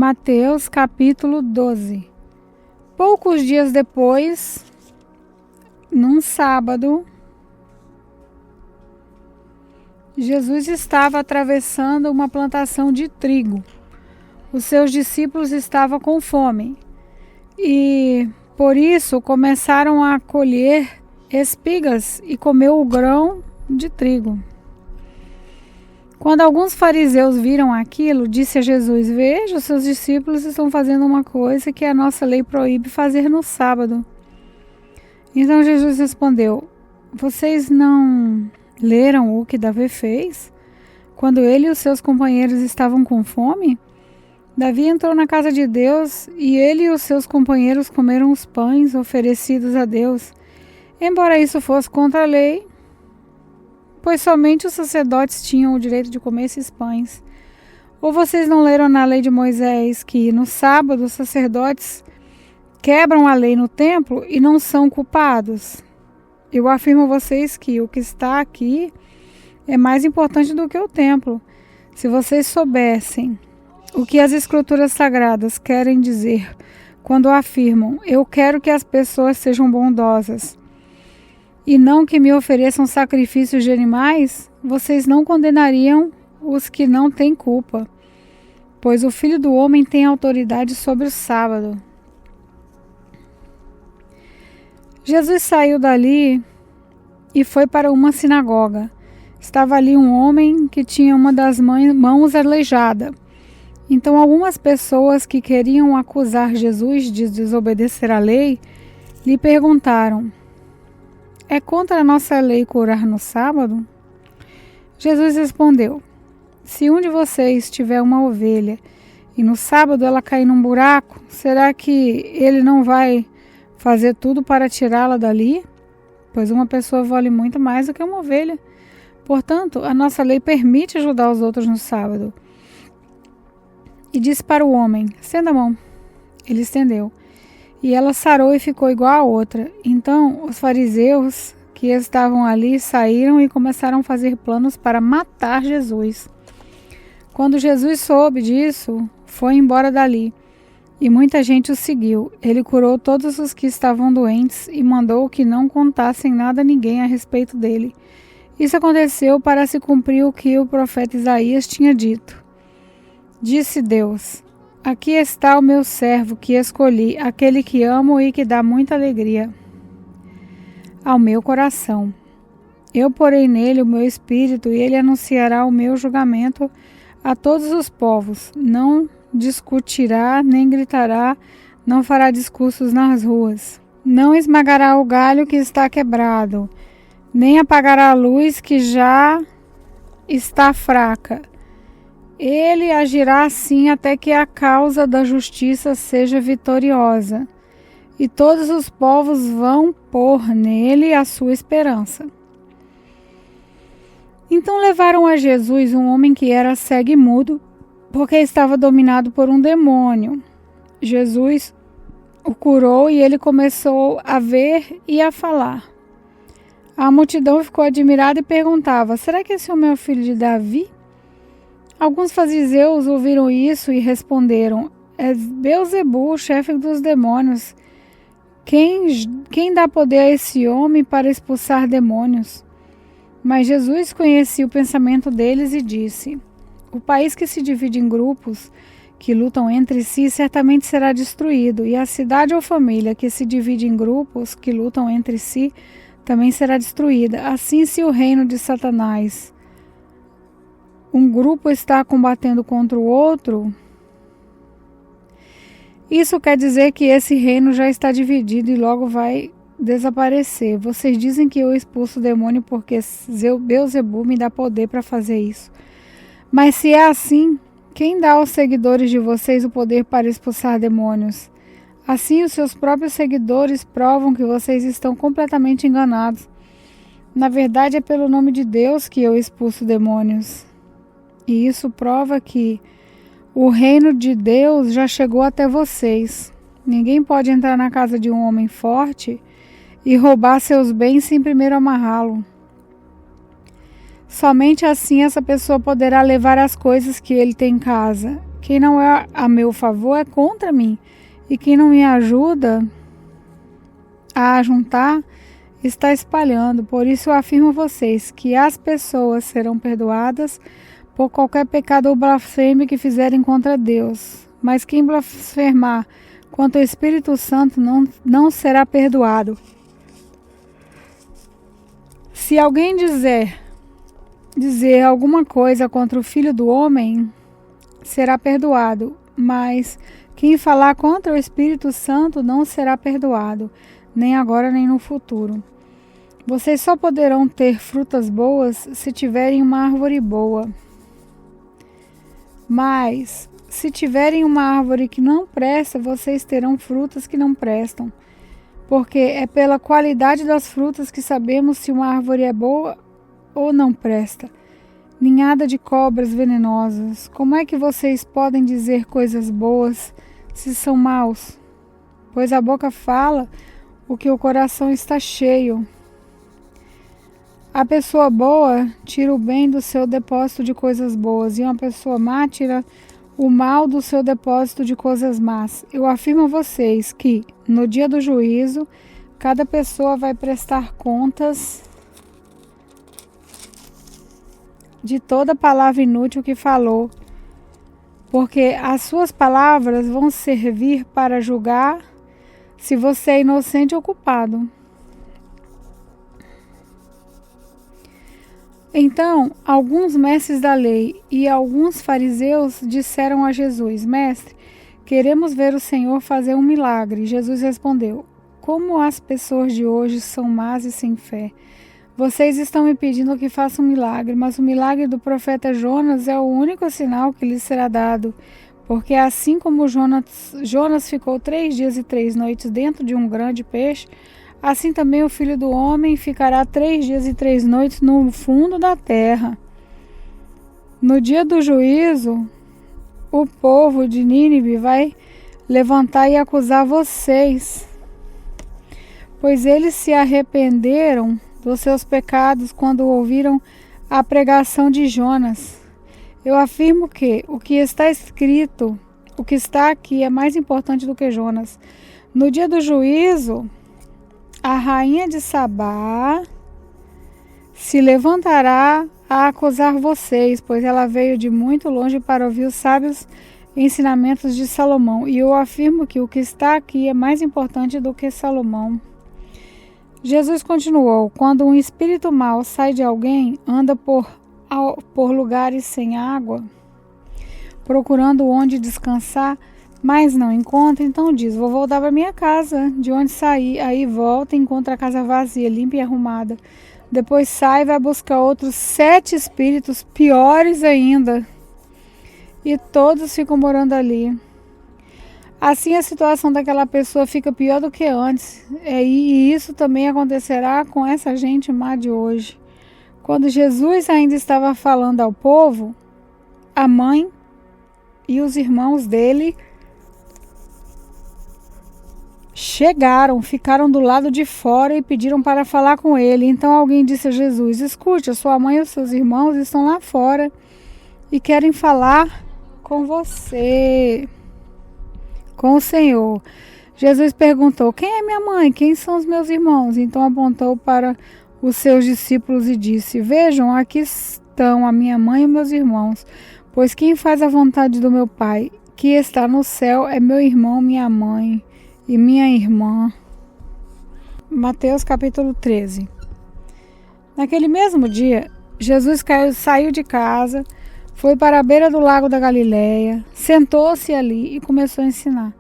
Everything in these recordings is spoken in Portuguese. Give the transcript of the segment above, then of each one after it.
Mateus capítulo 12. Poucos dias depois, num sábado, Jesus estava atravessando uma plantação de trigo. Os seus discípulos estavam com fome e, por isso, começaram a colher espigas e comer o grão de trigo. Quando alguns fariseus viram aquilo, disse a Jesus: "Veja, os seus discípulos estão fazendo uma coisa que a nossa lei proíbe fazer no sábado." Então Jesus respondeu: "Vocês não leram o que Davi fez quando ele e os seus companheiros estavam com fome? Davi entrou na casa de Deus e ele e os seus companheiros comeram os pães oferecidos a Deus, embora isso fosse contra a lei, pois somente os sacerdotes tinham o direito de comer esses pães. Ou vocês não leram na lei de Moisés que no sábado os sacerdotes quebram a lei no templo e não são culpados? Eu afirmo a vocês que o que está aqui é mais importante do que o templo. Se vocês soubessem o que as escrituras sagradas querem dizer quando afirmam: eu quero que as pessoas sejam bondosas e não que me ofereçam sacrifícios de animais, vocês não condenariam os que não têm culpa, pois o Filho do Homem tem autoridade sobre o sábado." Jesus saiu dali e foi para uma sinagoga. Estava ali um homem que tinha uma das mãos aleijada. Então algumas pessoas que queriam acusar Jesus de desobedecer à lei lhe perguntaram: "É contra a nossa lei curar no sábado?" Jesus respondeu: "Se um de vocês tiver uma ovelha e no sábado ela cair num buraco, será que ele não vai fazer tudo para tirá-la dali? Pois uma pessoa vale muito mais do que uma ovelha. Portanto, a nossa lei permite ajudar os outros no sábado." E disse para o homem: "Estenda a mão." Ele estendeu, e ela sarou e ficou igual a outra. Então os fariseus que estavam ali saíram e começaram a fazer planos para matar Jesus. Quando Jesus soube disso, foi embora dali, e muita gente o seguiu. Ele curou todos os que estavam doentes e mandou que não contassem nada a ninguém a respeito dele. Isso aconteceu para se cumprir o que o profeta Isaías tinha dito. Disse Deus: "Aqui está o meu servo que escolhi, aquele que amo e que dá muita alegria ao meu coração. Eu porei nele o meu espírito e ele anunciará o meu julgamento a todos os povos. Não discutirá, nem gritará, não fará discursos nas ruas. Não esmagará o galho que está quebrado, nem apagará a luz que já está fraca. Ele agirá assim até que a causa da justiça seja vitoriosa, e todos os povos vão pôr nele a sua esperança." Então levaram a Jesus um homem que era cego e mudo, porque estava dominado por um demônio. Jesus o curou e ele começou a ver e a falar. A multidão ficou admirada e perguntava: "Será que esse homem é o filho de Davi?" Alguns fariseus ouviram isso e responderam: "É Beelzebu, chefe dos demônios. Quem dá poder a esse homem para expulsar demônios?" Mas Jesus conhecia o pensamento deles e disse: "O país que se divide em grupos que lutam entre si certamente será destruído, e a cidade ou família que se divide em grupos que lutam entre si também será destruída. Assim, se o reino de Satanás, um grupo está combatendo contra o outro, isso quer dizer que esse reino já está dividido e logo vai desaparecer. Vocês dizem que eu expulso o demônio porque Beelzebu me dá poder para fazer isso. Mas se é assim, quem dá aos seguidores de vocês o poder para expulsar demônios? Assim, os seus próprios seguidores provam que vocês estão completamente enganados. Na verdade, é pelo nome de Deus que eu expulso demônios. E isso prova que o reino de Deus já chegou até vocês. Ninguém pode entrar na casa de um homem forte e roubar seus bens sem primeiro amarrá-lo. Somente assim essa pessoa poderá levar as coisas que ele tem em casa. Quem não é a meu favor é contra mim, e quem não me ajuda a ajuntar está espalhando. Por isso eu afirmo a vocês que as pessoas serão perdoadas por qualquer pecado ou blasfêmia que fizerem contra Deus. Mas quem blasfemar contra o Espírito Santo não será perdoado. Se alguém dizer alguma coisa contra o Filho do Homem, será perdoado. Mas quem falar contra o Espírito Santo não será perdoado, nem agora nem no futuro. Vocês só poderão ter frutas boas se tiverem uma árvore boa. Mas se tiverem uma árvore que não presta, vocês terão frutas que não prestam. Porque é pela qualidade das frutas que sabemos se uma árvore é boa ou não presta. Ninhada de cobras venenosas. Como é que vocês podem dizer coisas boas se são maus? Pois a boca fala o que o coração está cheio. A pessoa boa tira o bem do seu depósito de coisas boas, e uma pessoa má tira o mal do seu depósito de coisas más. Eu afirmo a vocês que, no dia do juízo, cada pessoa vai prestar contas de toda palavra inútil que falou, porque as suas palavras vão servir para julgar se você é inocente ou culpado. Então, alguns mestres da lei e alguns fariseus disseram a Jesus: Mestre, queremos ver o Senhor fazer um milagre. Jesus respondeu: Como as pessoas de hoje são más e sem fé. Vocês estão me pedindo que faça um milagre, mas o milagre do profeta Jonas é o único sinal que lhes será dado. Porque assim como Jonas ficou 3 dias e 3 noites dentro de um grande peixe, assim também o Filho do Homem ficará 3 dias e 3 noites no fundo da terra. No dia do juízo, o povo de Nínive vai levantar e acusar vocês, pois eles se arrependeram dos seus pecados quando ouviram a pregação de Jonas. Eu afirmo que o que está escrito, o que está aqui, é mais importante do que Jonas. No dia do juízo, a rainha de Sabá se levantará a acusar vocês, pois ela veio de muito longe para ouvir os sábios ensinamentos de Salomão. E eu afirmo que o que está aqui é mais importante do que Salomão. Jesus continuou: Quando um espírito mau sai de alguém, anda por lugares sem água, procurando onde descansar, mas não encontra, então diz: vou voltar para minha casa, de onde saí. Aí volta e encontra a casa vazia, limpa e arrumada. Depois sai e vai buscar outros 7 espíritos piores ainda, e todos ficam morando ali. Assim a situação daquela pessoa fica pior do que antes, e isso também acontecerá com essa gente má de hoje. Quando Jesus ainda estava falando ao povo, a mãe e os irmãos dele chegaram, ficaram do lado de fora e pediram para falar com ele. Então alguém disse a Jesus: Escute, a sua mãe e os seus irmãos estão lá fora e querem falar com você, com o Senhor. Jesus perguntou: Quem é minha mãe? Quem são os meus irmãos? Então apontou para os seus discípulos e disse: Vejam, aqui estão a minha mãe e meus irmãos. Pois quem faz a vontade do meu Pai, que está no céu, é meu irmão, minha mãe e minha irmã. Mateus capítulo 13. Naquele mesmo dia, Jesus saiu de casa, foi para a beira do lago da Galileia, sentou-se ali e começou a ensinar.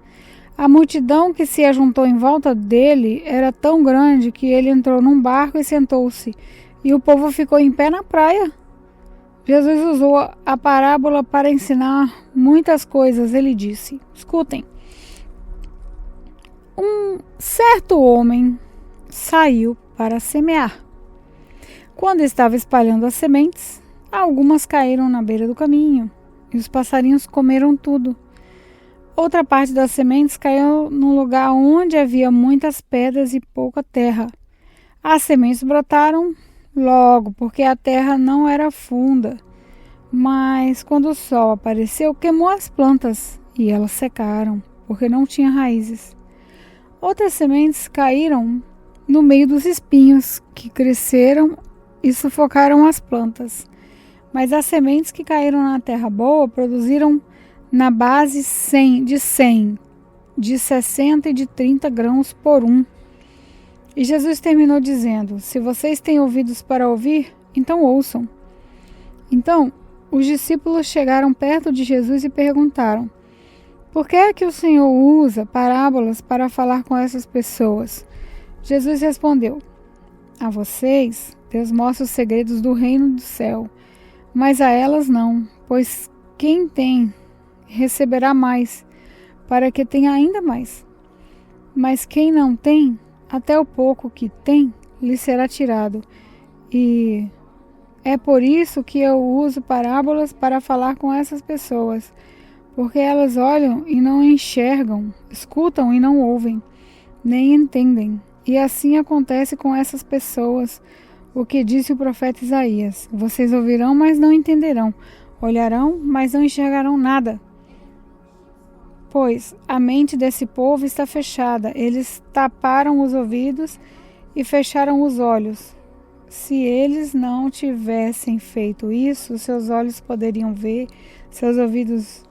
A multidão que se ajuntou em volta dele era tão grande que ele entrou num barco e sentou-se, e o povo ficou em pé na praia. Jesus usou a parábola para ensinar muitas coisas. Ele disse: Escutem. Um certo homem saiu para semear. Quando estava espalhando as sementes, algumas caíram na beira do caminho, e os passarinhos comeram tudo. Outra parte das sementes caiu num lugar onde havia muitas pedras e pouca terra. As sementes brotaram logo, porque a terra não era funda. Mas quando o sol apareceu, queimou as plantas e elas secaram, porque não tinha raízes. Outras sementes caíram no meio dos espinhos, que cresceram e sufocaram as plantas. Mas as sementes que caíram na terra boa produziram na base 100, de 60 e de 30 grãos por um. E Jesus terminou dizendo: se vocês têm ouvidos para ouvir, então ouçam. Então, os discípulos chegaram perto de Jesus e perguntaram: por que é que o Senhor usa parábolas para falar com essas pessoas? Jesus respondeu: a vocês, Deus mostra os segredos do reino do céu, mas a elas não, pois quem tem receberá mais, para que tenha ainda mais. Mas quem não tem, até o pouco que tem, lhe será tirado. E é por isso que eu uso parábolas para falar com essas pessoas, porque elas olham e não enxergam, escutam e não ouvem, nem entendem. E assim acontece com essas pessoas, o que disse o profeta Isaías: vocês ouvirão, mas não entenderão, olharão, mas não enxergarão nada. Pois a mente desse povo está fechada, eles taparam os ouvidos e fecharam os olhos. Se eles não tivessem feito isso, seus olhos poderiam ver, seus ouvidos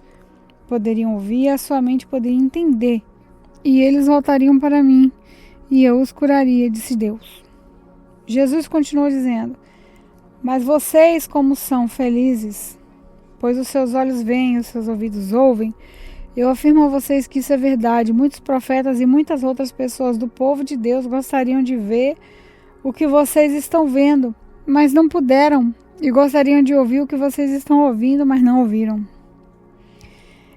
poderiam ouvir, a sua mente poderia entender. E eles voltariam para mim, e eu os curaria, disse Deus. Jesus continuou dizendo: mas vocês como são felizes, pois os seus olhos veem, os seus ouvidos ouvem. Eu afirmo a vocês que isso é verdade. Muitos profetas e muitas outras pessoas do povo de Deus gostariam de ver o que vocês estão vendo, mas não puderam, e gostariam de ouvir o que vocês estão ouvindo, mas não ouviram.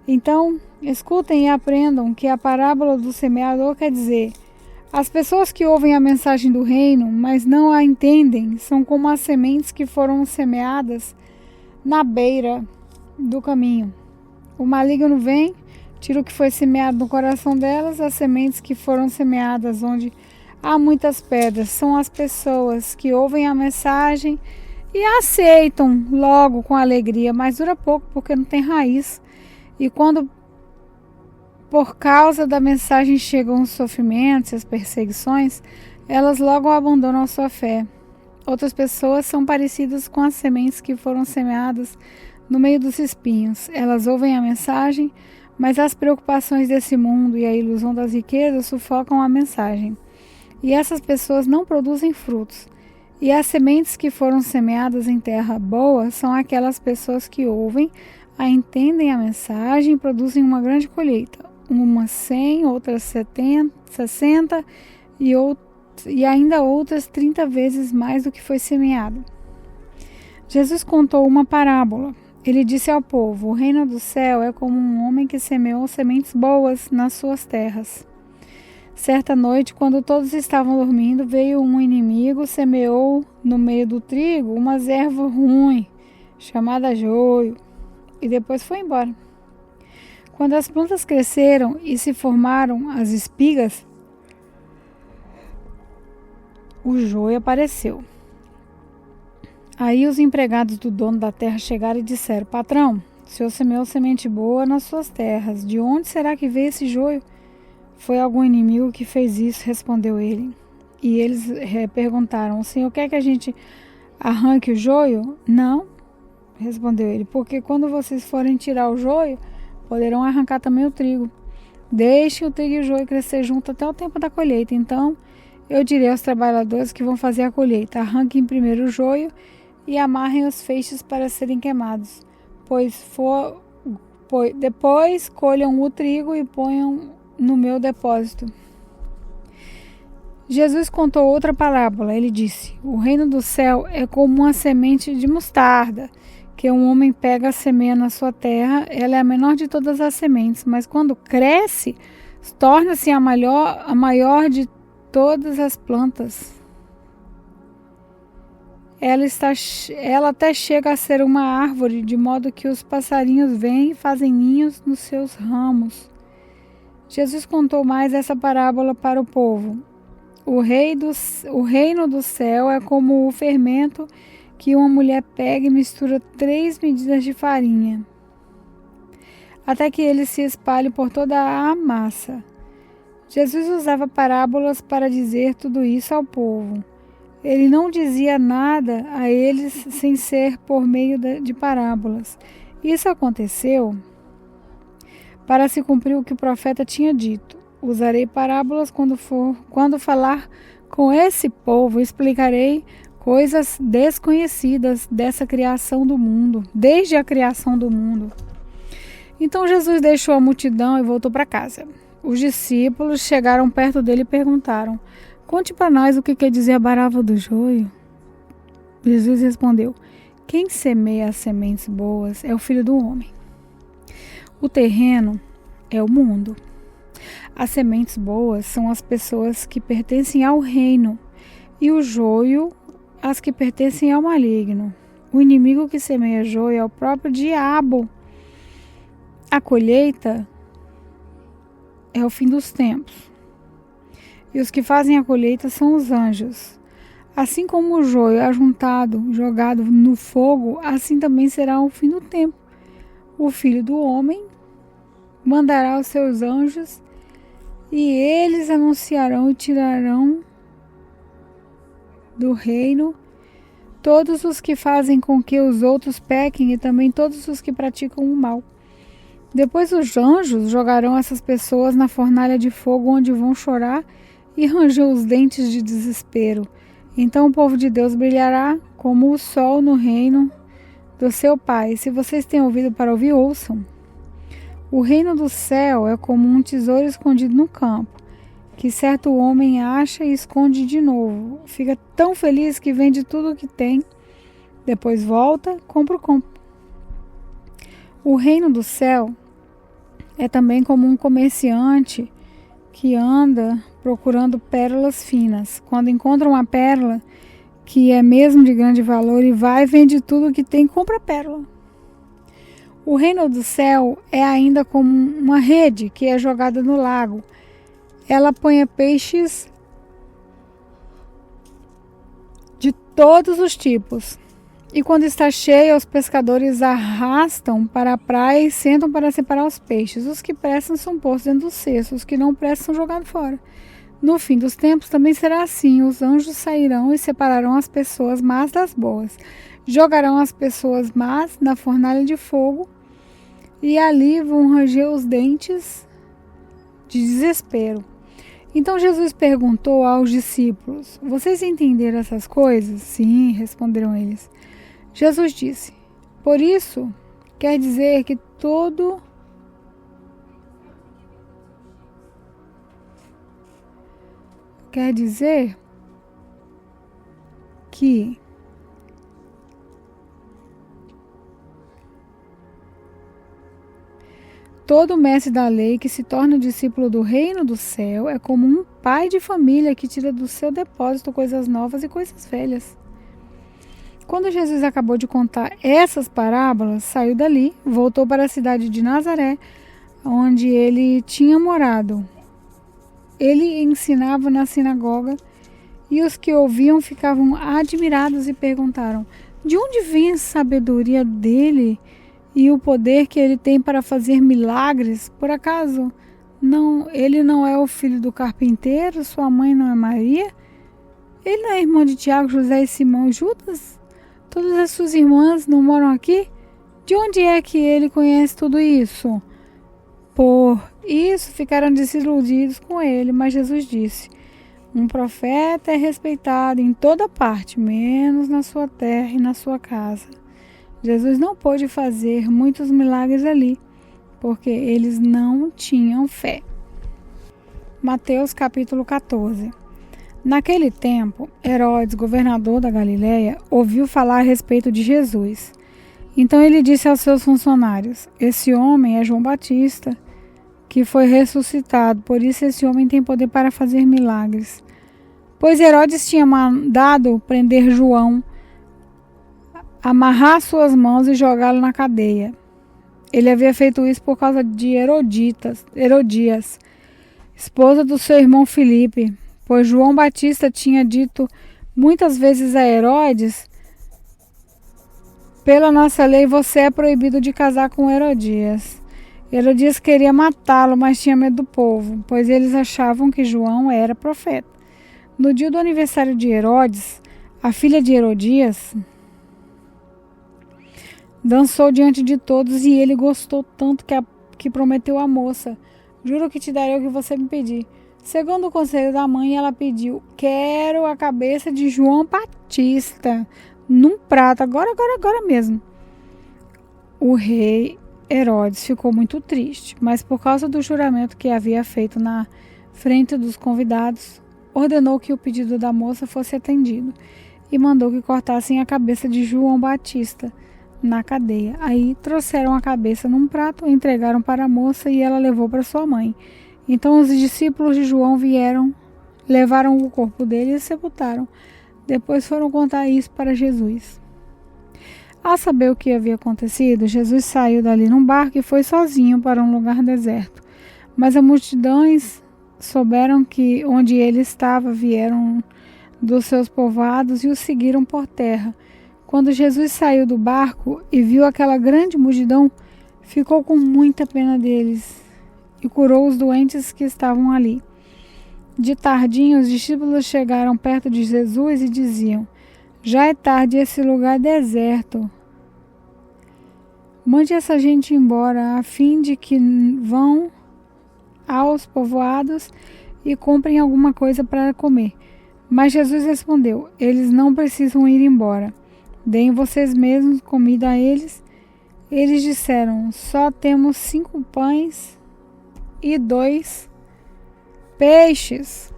Então, escutem e aprendam que a parábola do semeador quer dizer: as pessoas que ouvem a mensagem do reino, mas não a entendem, são como as sementes que foram semeadas na beira do caminho. O maligno vem, tira o que foi semeado no coração delas. As sementes que foram semeadas onde há muitas pedras são as pessoas que ouvem a mensagem e a aceitam logo com alegria, mas dura pouco porque não tem raiz. E quando por causa da mensagem chegam os sofrimentos e as perseguições, elas logo abandonam a sua fé. Outras pessoas são parecidas com as sementes que foram semeadas no meio dos espinhos. Elas ouvem a mensagem, mas as preocupações desse mundo e a ilusão das riquezas sufocam a mensagem. E essas pessoas não produzem frutos. E as sementes que foram semeadas em terra boa são aquelas pessoas que ouvem, entendem a mensagem e produzem uma grande colheita. Umas 100, outras 70, 60 e ainda outras 30 vezes mais do que foi semeado. Jesus contou uma parábola. Ele disse ao povo: o reino do céu é como um homem que semeou sementes boas nas suas terras. Certa noite, quando todos estavam dormindo, veio um inimigo, semeou no meio do trigo uma erva ruim, chamada joio, e depois foi embora. Quando as plantas cresceram e se formaram as espigas, o joio apareceu. Aí os empregados do dono da terra chegaram e disseram: patrão, o senhor semeou semente boa nas suas terras. De onde será que veio esse joio? Foi algum inimigo que fez isso, respondeu ele. E eles perguntaram: o senhor quer que a gente arranque o joio? Não, respondeu ele, porque quando vocês forem tirar o joio, poderão arrancar também o trigo. Deixem o trigo e o joio crescer junto até o tempo da colheita. Então eu direi aos trabalhadores que vão fazer a colheita: arranquem primeiro o joio e amarrem os feixes para serem queimados. Depois colham o trigo e ponham no meu depósito. Jesus contou outra parábola. Ele disse: o reino do céu é como uma semente de mostarda, que um homem pega a semeia na sua terra. Ela é a menor de todas as sementes, mas quando cresce, torna-se a maior de todas as plantas. Ela até chega a ser uma árvore, de modo que os passarinhos vêm e fazem ninhos nos seus ramos. Jesus contou mais essa parábola para o povo. O reino do céu é como o fermento que uma mulher pega e mistura 3 medidas de farinha, até que ele se espalhe por toda a massa. Jesus usava parábolas para dizer tudo isso ao povo. Ele não dizia nada a eles sem ser por meio de parábolas. Isso aconteceu para se cumprir o que o profeta tinha dito. Usarei parábolas quando falar com esse povo, explicarei coisas desconhecidas dessa criação do mundo, desde a criação do mundo. Então Jesus deixou a multidão e voltou para casa. Os discípulos chegaram perto dele e perguntaram: conte para nós o que quer dizer a parábola do joio. Jesus respondeu: quem semeia as sementes boas é o Filho do Homem. O terreno é o mundo. As sementes boas são as pessoas que pertencem ao reino, e o joio, as que pertencem ao maligno. O inimigo que semeia joio é o próprio diabo. A colheita é o fim dos tempos, e os que fazem a colheita são os anjos. Assim como o joio é jogado no fogo, assim também será o fim do tempo. O Filho do Homem mandará os seus anjos, e eles anunciarão e tirarão do reino todos os que fazem com que os outros pequem e também todos os que praticam o mal. Depois os anjos jogarão essas pessoas na fornalha de fogo, onde vão chorar e ranger os dentes de desespero. Então o povo de Deus brilhará como o sol no reino do seu Pai. Se vocês têm ouvido para ouvir, ouçam. O reino do céu é como um tesouro escondido no campo, que certo homem acha e esconde de novo. Fica tão feliz que vende tudo o que tem, depois volta, compra o campo. O reino do céu é também como um comerciante que anda procurando pérolas finas. Quando encontra uma pérola que é mesmo de grande valor, e vai, vende tudo o que tem e compra a pérola. O reino do céu é ainda como uma rede que é jogada no lago. Ela apanha peixes de todos os tipos. E quando está cheia, os pescadores arrastam para a praia e sentam para separar os peixes. Os que prestam são postos dentro do cesto, os que não prestam são jogados fora. No fim dos tempos também será assim. Os anjos sairão e separarão as pessoas más das boas. Jogarão as pessoas más na fornalha de fogo, e ali vão ranger os dentes de desespero. Então Jesus perguntou aos discípulos: vocês entenderam essas coisas? Sim, responderam eles. Jesus disse: por isso quer dizer que todo mestre da lei que se torna discípulo do reino do céu é como um pai de família que tira do seu depósito coisas novas e coisas velhas. Quando Jesus acabou de contar essas parábolas, saiu dali, voltou para a cidade de Nazaré, onde ele tinha morado. Ele ensinava na sinagoga, e os que ouviam ficavam admirados e perguntaram: de onde vem a sabedoria dele e o poder que ele tem para fazer milagres? Por acaso ele não é o filho do carpinteiro? Sua mãe não é Maria? Ele não é irmão de Tiago, José e Simão e Judas? Todas as suas irmãs não moram aqui? De onde é que ele conhece tudo isso? Por isso ficaram desiludidos com ele, mas Jesus disse: um profeta é respeitado em toda parte, menos na sua terra e na sua casa. Jesus não pôde fazer muitos milagres ali, porque eles não tinham fé. Mateus capítulo 14. Naquele tempo, Herodes, governador da Galileia, ouviu falar a respeito de Jesus. Então ele disse aos seus funcionários: esse homem é João Batista, que foi ressuscitado, por isso esse homem tem poder para fazer milagres. Pois Herodes tinha mandado prender João, amarrar suas mãos e jogá-lo na cadeia. Ele havia feito isso por causa de Herodias, esposa do seu irmão Filipe, pois João Batista tinha dito muitas vezes a Herodes Pela nossa lei, você é proibido de casar com Herodias. Herodias queria matá-lo, mas tinha medo do povo, pois eles achavam que João era profeta. No dia do aniversário de Herodes, a filha de Herodias dançou diante de todos e ele gostou tanto que prometeu à moça: juro que te darei o que você me pedir. Segundo o conselho da mãe, ela pediu: quero a cabeça de João Batista num prato, agora mesmo. O rei Herodes ficou muito triste, mas por causa do juramento que havia feito na frente dos convidados, ordenou que o pedido da moça fosse atendido e mandou que cortassem a cabeça de João Batista na cadeia. Aí trouxeram a cabeça num prato, entregaram para a moça e ela levou para sua mãe. Então os discípulos de João levaram o corpo dele e sepultaram. Depois foram contar isso para Jesus. Ao saber o que havia acontecido, Jesus saiu dali num barco e foi sozinho para um lugar deserto. Mas as multidões souberam que onde ele estava, vieram dos seus povoados e o seguiram por terra. Quando Jesus saiu do barco e viu aquela grande multidão, ficou com muita pena deles e curou os doentes que estavam ali. De tardinha, os discípulos chegaram perto de Jesus e diziam: já é tarde e esse lugar é deserto. Mande essa gente embora, a fim de que vão aos povoados e comprem alguma coisa para comer. Mas Jesus respondeu: eles não precisam ir embora. Deem vocês mesmos comida a eles. Eles disseram: só temos 5 pães e 2 peixes.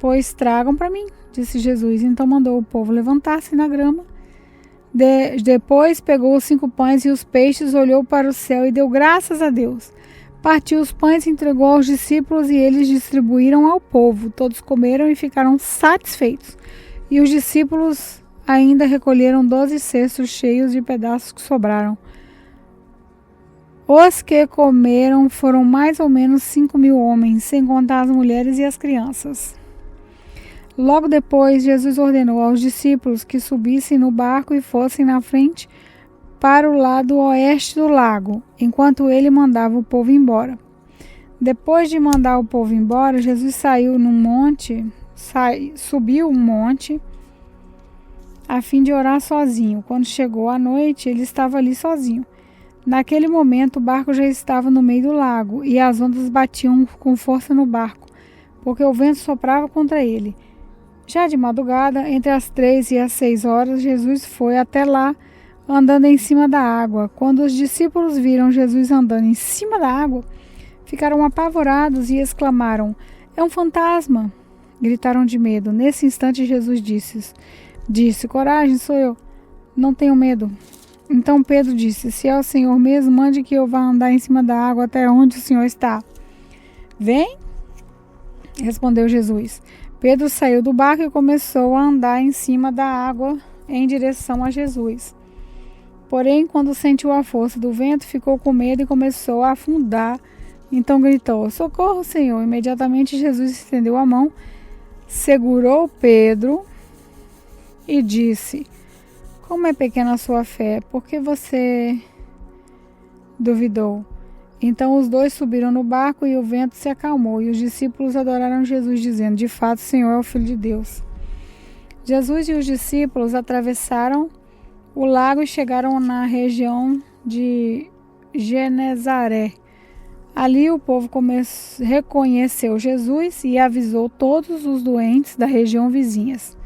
Pois tragam para mim, disse Jesus. Então mandou o povo levantar-se na grama. Depois pegou os 5 pães e os peixes, olhou para o céu e deu graças a Deus. Partiu os pães e entregou aos discípulos e eles distribuíram ao povo. Todos comeram e ficaram satisfeitos. E os discípulos ainda recolheram 12 cestos cheios de pedaços que sobraram. Os que comeram foram mais ou menos 5.000 homens, sem contar as mulheres e as crianças. Logo depois, Jesus ordenou aos discípulos que subissem no barco e fossem na frente para o lado oeste do lago, enquanto ele mandava o povo embora. Depois de mandar o povo embora, Jesus subiu um monte a fim de orar sozinho. Quando chegou a noite, ele estava ali sozinho. Naquele momento, o barco já estava no meio do lago e as ondas batiam com força no barco, porque o vento soprava contra ele. Já de madrugada, entre as 3 e as 6 horas, Jesus foi até lá, andando em cima da água. Quando os discípulos viram Jesus andando em cima da água, ficaram apavorados e exclamaram: é um fantasma! Gritaram de medo. Nesse instante, Jesus disse: coragem, sou eu, não tenho medo. Então Pedro disse: se é o Senhor mesmo, mande que eu vá andar em cima da água até onde o Senhor está. Vem, respondeu Jesus. Pedro saiu do barco e começou a andar em cima da água em direção a Jesus. Porém, quando sentiu a força do vento, ficou com medo e começou a afundar. Então gritou: socorro, Senhor! Imediatamente Jesus estendeu a mão, segurou Pedro e disse: como é pequena a sua fé, por que você duvidou? Então os dois subiram no barco e o vento se acalmou, e os discípulos adoraram Jesus, dizendo: de fato, o Senhor é o Filho de Deus. Jesus e os discípulos atravessaram o lago e chegaram na região de Genezaré. Ali o povo reconheceu Jesus e avisou todos os doentes da região vizinhas.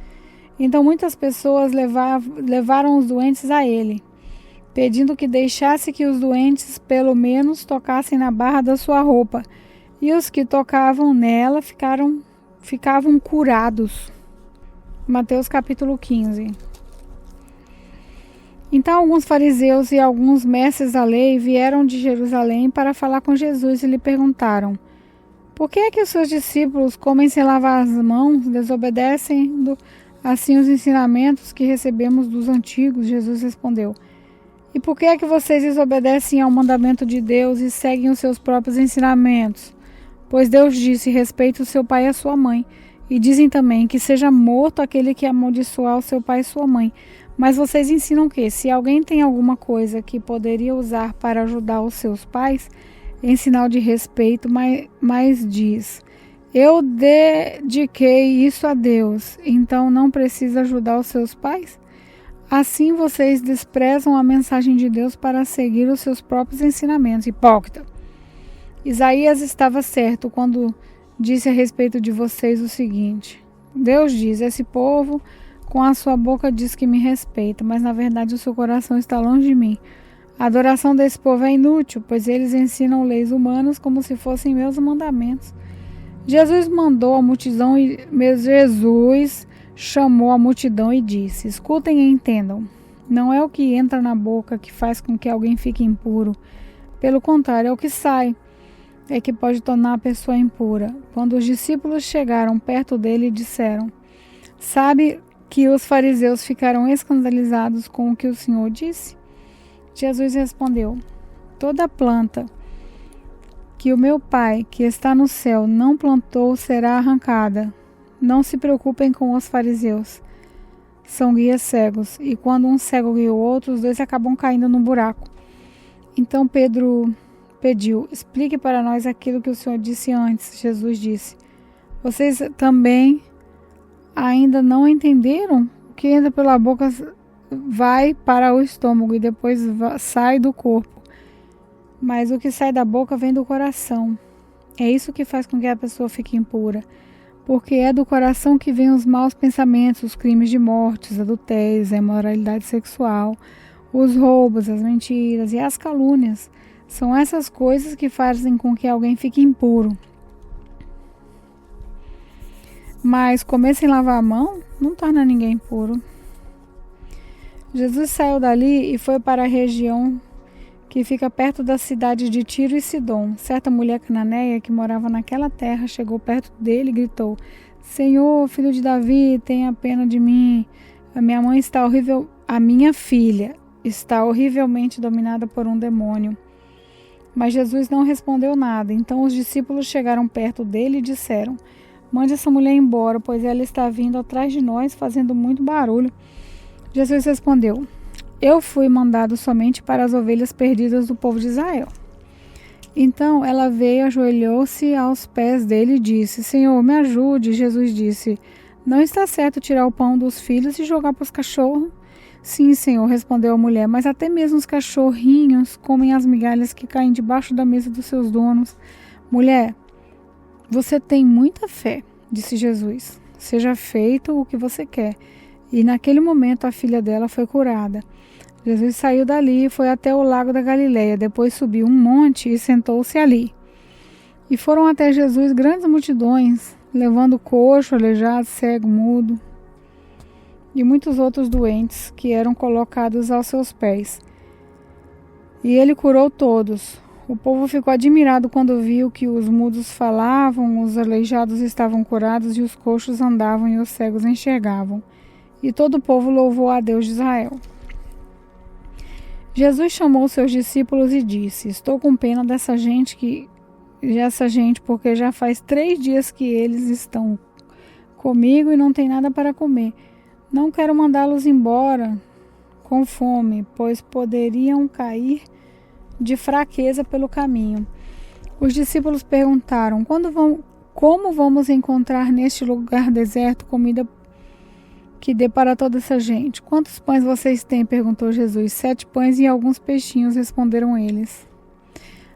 Então muitas pessoas levaram os doentes a ele, pedindo que deixasse que os doentes pelo menos tocassem na barra da sua roupa, e os que tocavam nela ficavam curados. Mateus capítulo 15. Então alguns fariseus e alguns mestres da lei vieram de Jerusalém para falar com Jesus e lhe perguntaram: por que é que os seus discípulos comem sem lavar as mãos, desobedecendo assim os ensinamentos que recebemos dos antigos? Jesus respondeu: e por que é que vocês desobedecem ao mandamento de Deus e seguem os seus próprios ensinamentos? Pois Deus disse: respeite o seu pai e a sua mãe. E dizem também que seja morto aquele que amaldiçoar o seu pai e sua mãe. Mas vocês ensinam que, se alguém tem alguma coisa que poderia usar para ajudar os seus pais, em sinal de respeito, mas diz: eu dediquei isso a Deus, então não precisa ajudar os seus pais? Assim vocês desprezam a mensagem de Deus para seguir os seus próprios ensinamentos. Hipócrita! Isaías estava certo quando disse a respeito de vocês o seguinte: Deus diz, esse povo com a sua boca diz que me respeita, mas na verdade o seu coração está longe de mim. A adoração desse povo é inútil, pois eles ensinam leis humanas como se fossem meus mandamentos. Jesus chamou a multidão e disse: escutem e entendam. Não é o que entra na boca que faz com que alguém fique impuro. Pelo contrário, é o que sai é que pode tornar a pessoa impura. Quando os discípulos chegaram perto dele, disseram: sabe que os fariseus ficaram escandalizados com o que o Senhor disse? Jesus respondeu: toda planta que o meu Pai, que está no céu, não plantou será arrancada. Não se preocupem com os fariseus. São guias cegos, e quando um cego guia o outro, os dois acabam caindo no buraco. Então Pedro pediu: explique para nós aquilo que o Senhor disse antes. Jesus disse: vocês também ainda não entenderam? O que entra pela boca vai para o estômago e depois sai do corpo. Mas o que sai da boca vem do coração. É isso que faz com que a pessoa fique impura. Porque é do coração que vêm os maus pensamentos, os crimes de morte, os adultérios, a imoralidade sexual, os roubos, as mentiras e as calúnias. São essas coisas que fazem com que alguém fique impuro. Mas comer sem lavar a mão não torna ninguém impuro. Jesus saiu dali e foi para a região que fica perto da cidade de Tiro e Sidom. Certa mulher cananeia que morava naquela terra chegou perto dele e gritou: Senhor, filho de Davi, tenha pena de mim. A minha filha está horrivelmente dominada por um demônio. Mas Jesus não respondeu nada. Então os discípulos chegaram perto dele e disseram: mande essa mulher embora, pois ela está vindo atrás de nós, fazendo muito barulho. Jesus respondeu: eu fui mandado somente para as ovelhas perdidas do povo de Israel. Então ela veio, ajoelhou-se aos pés dele e disse: Senhor, me ajude. Jesus disse: não está certo tirar o pão dos filhos e jogar para os cachorros? Sim, Senhor, respondeu a mulher, mas até mesmo os cachorrinhos comem as migalhas que caem debaixo da mesa dos seus donos. Mulher, você tem muita fé, disse Jesus. Seja feito o que você quer. E naquele momento a filha dela foi curada. Jesus saiu dali e foi até o lago da Galileia. Depois subiu um monte e sentou-se ali. E foram até Jesus grandes multidões, levando coxo, aleijado, cego, mudo e muitos outros doentes que eram colocados aos seus pés. E ele curou todos. O povo ficou admirado quando viu que os mudos falavam, os aleijados estavam curados e os coxos andavam e os cegos enxergavam. E todo o povo louvou a Deus de Israel. Jesus chamou seus discípulos e disse: estou com pena dessa gente porque já faz 3 dias que eles estão comigo e não tem nada para comer. Não quero mandá-los embora com fome, pois poderiam cair de fraqueza pelo caminho. Os discípulos perguntaram: como vamos encontrar neste lugar deserto comida que dê para toda essa gente? Quantos pães vocês têm? Perguntou Jesus. 7 pães e alguns peixinhos, responderam eles.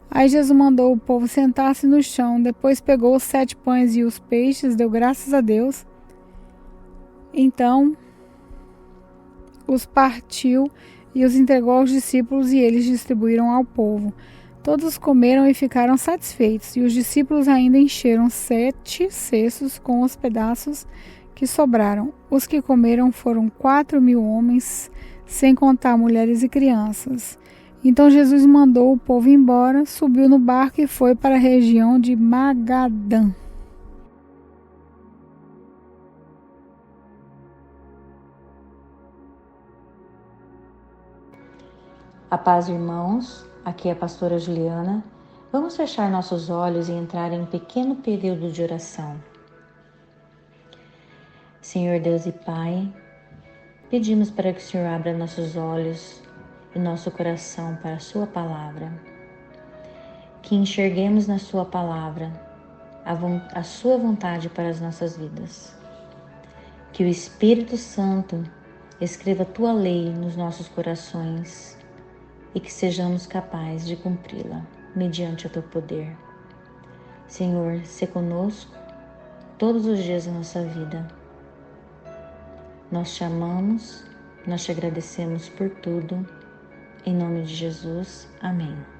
Aí Jesus mandou o povo sentar-se no chão, depois pegou os 7 pães e os peixes, deu graças a Deus. Então os partiu e os entregou aos discípulos e eles distribuíram ao povo. Todos comeram e ficaram satisfeitos, e os discípulos ainda encheram 7 cestos com os pedaços que sobraram. Os que comeram foram 4.000 homens, sem contar mulheres e crianças. Então Jesus mandou o povo embora, subiu no barco e foi para a região de Magadã. A paz, irmãos, aqui é a pastora Juliana. Vamos fechar nossos olhos e entrar em um pequeno período de oração. Senhor Deus e Pai, Pedimos para que o Senhor abra nossos olhos e nosso coração para a Sua palavra, que enxerguemos na Sua palavra a Sua vontade para as nossas vidas, que o Espírito Santo escreva a Tua lei nos nossos corações e que sejamos capazes de cumpri-la mediante o Teu poder. Senhor, se conosco todos os dias da nossa vida. Nós te amamos, nós te agradecemos por tudo. Em nome de Jesus, amém.